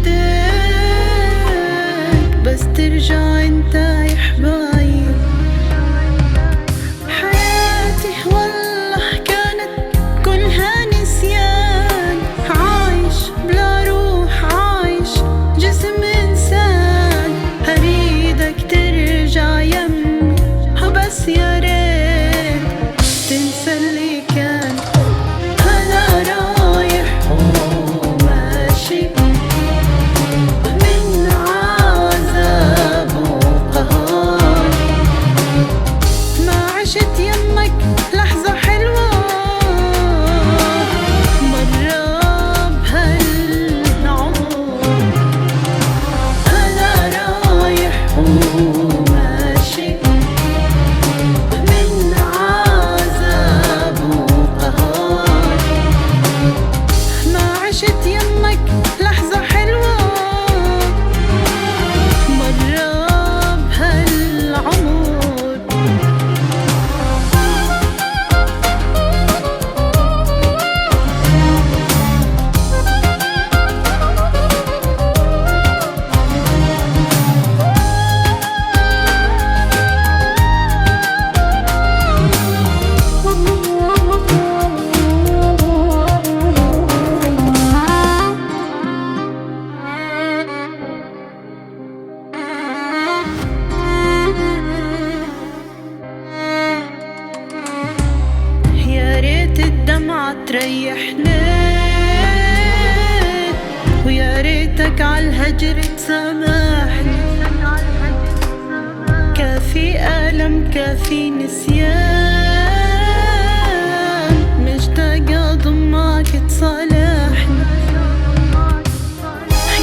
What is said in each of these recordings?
ايديك بس ترجع انت يا حبايب. حياتي والله كانت كلها نسيان، عايش بلا روح، عايش جسم انسان. اريدك ترجع يمي بس يا ريت تنسى اللي كان. انا رايح وماشي من عذاب وقهر، ما عشت يمك لحظة حلوة مرة بهالعمر. أنا رايح وماشي من عذاب وقهر، ما عشت يمك لحظة حلوة مرة بهالعمر. يا ريت الدمعة تريحني، ويا ريتك عالهجر تسامحني. كافي ألم كافي نسيان، مشتاقة ضمك تصالحني.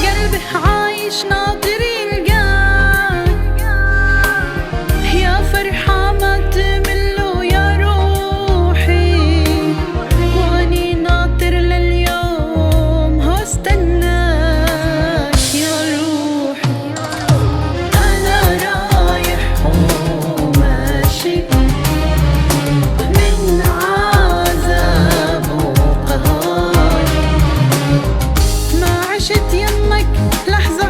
قلبي عايش ناطر يلقاك، يا فرحة ما تملوا يا روحي. واني ناطر لليوم هو استناك يا روحي. انا رايح وماشي من عذاب وقهر، ما عشت يمك لحظة